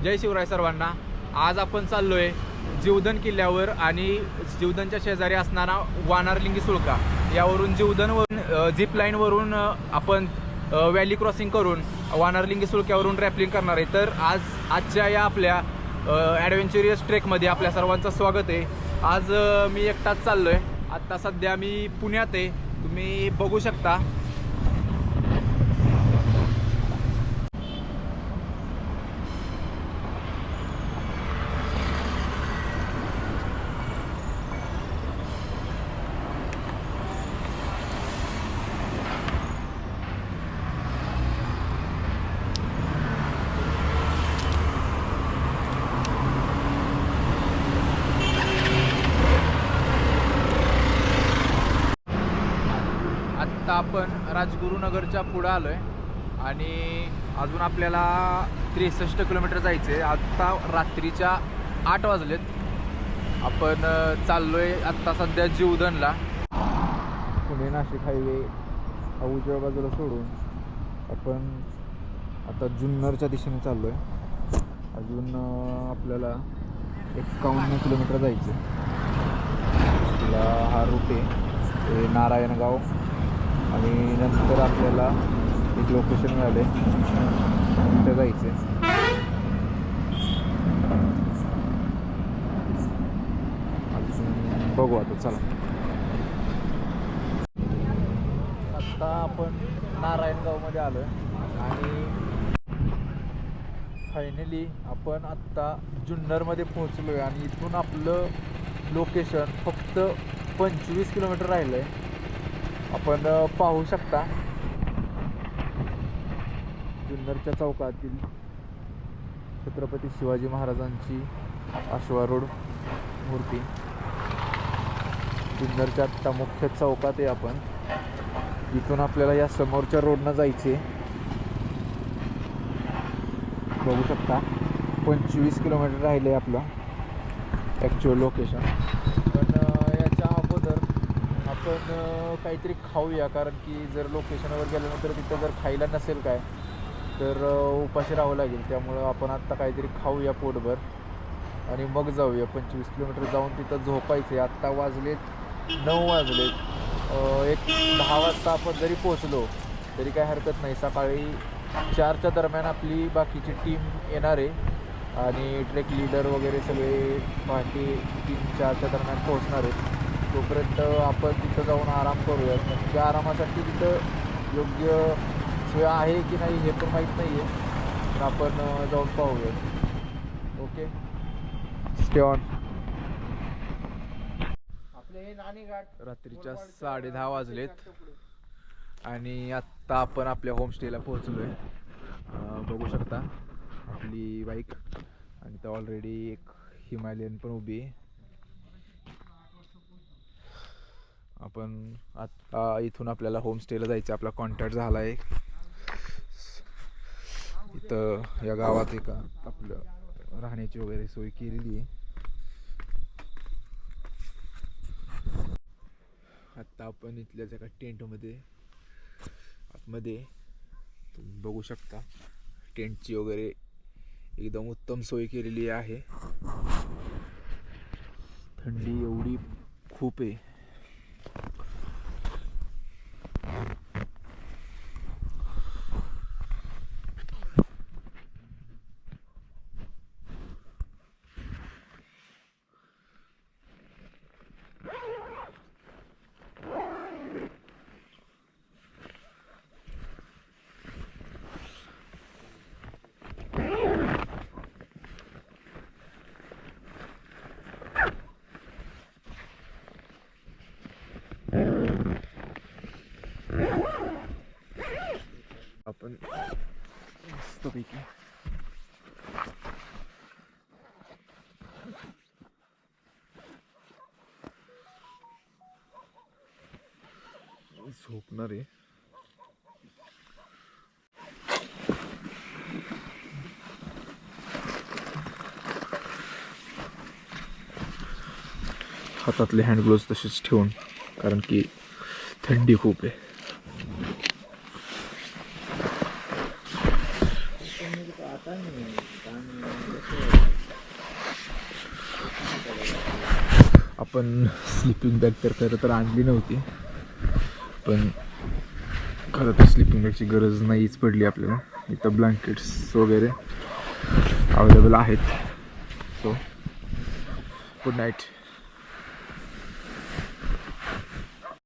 जय शिवराय सर्वांना। आज आपण चाललोय जीवधन किल्ल्यावर आणि जीवधनच्या शेजारी असणारा वानारलिंगी सुळका यावरून जीवधनवरून झिप लाईनवरून आपण व्हॅली क्रॉसिंग करून वानारलिंगी सुळक्यावरून रॅपलिंग करणार आहे। तर आजच्या या आपल्या ॲडव्हेंचरियस ट्रेकमध्ये आपल्या सर्वांचं स्वागत आहे। आज मी एकटाच चाललोय। आत्ता सध्या मी पुण्यात आहे, तुम्ही बघू शकता। आत्ता आपण राजगुरुनगरच्या पुढे आलोय आणि अजून आपल्याला 63 किलोमीटर जायचं आहे। आत्ता रात्रीच्या 8 वाजलेत। आपण चाललोय आत्ता सध्या जीवधनला। पुणे नाशिक हायवे उजव्या बाजूला सोडून आपण आता जुन्नरच्या दिशेने चाललोय। अजून आपल्याला 51 किलोमीटर जायचं आहे। हा रूट आहे नारायणगाव आणि नंतर आपल्याला एक लोकेशन मिळाले तिथे जायचे। बघू आता, चला। आत्ता आपण नारायणगावमध्ये आलोय आणि फायनली आपण आत्ता जुन्नरमध्ये पोहोचलोय आणि इथून आपलं लोकेशन फक्त 25 किलोमीटर राहिलं आहे। आपण पाहू शकता जुन्नरच्या चौकातील छत्रपती शिवाजी महाराजांची अश्वारूढ मूर्ती। जुन्नरच्या आत्ता मुख्य चौकात आहे आपण। इथून आपल्याला या समोरच्या रोडनं जायचे। बघू शकता 25 किलोमीटर राहिले आपलं ॲक्च्युअल लोकेशन। पण याच्या अगोदर आपण काहीतरी खाऊया, कारण की जर लोकेशनवर गेल्यानंतर तिथं जर खायला नसेल काय तर उपाशी राहावं लागेल। त्यामुळं आपण आत्ता काहीतरी खाऊया पोटभर आणि मग जाऊया। 25 किलोमीटर जाऊन तिथं झोपायचे। आत्ता वाजलेत 9 वाजलेत। एक 10 वाजता आपण जरी पोचलो तरी काय हरकत नाही। सकाळी 4च्या दरम्यान आपली बाकीची टीम येणार आहे आणि ट्रेक लीडर वगैरे सगळे पहाटे 3-4च्या दरम्यान पोहोचणार आहेत। तोपर्यंत आपण तिथं जाऊन आराम करूया। म्हणजे आरामासाठी तिथं योग्य सोय आहे की नाही हे पण माहीत नाही आहे, पण आपण जाऊन पाहूया। Okay, stay on. रात्रीच्या 10:30 वाजलेत आणि आत्ता आपण आपल्या होमस्टेला पोहोचलो आहे। बघू शकता आपली बाईक आणि तर ऑलरेडी एक हिमालयन पण उभी आहे। आपण आत्ता इथून आपल्याला होमस्टेला जायचं। आपला कॉन्टॅक्ट झाला आहे इथं या गावात एका आपलं राहण्याची वगैरे सोय केलेली आहे। आत्ता आपण इथल्याच एका टेंटमध्ये आतमध्ये तुम्ही बघू शकता टेंटची वगैरे एकदम उत्तम सोय केलेली आहे। थंडी एवढी खूप आहे। आपण मस्तपैकी झोपणार आहे। हातातले हँड ग्लोव्स तसेच ठेवून, कारण की थंडी खूप आहे। आता नहीं आपण स्लिपिंग बॅग तर खरं तर आणली नव्हती, पण खरं तर स्लिपिंग बॅगची गरज नाहीच पडली आपल्याला. इथं ब्लँकेट्स वगैरे अवेलेबल आहेत. So good night.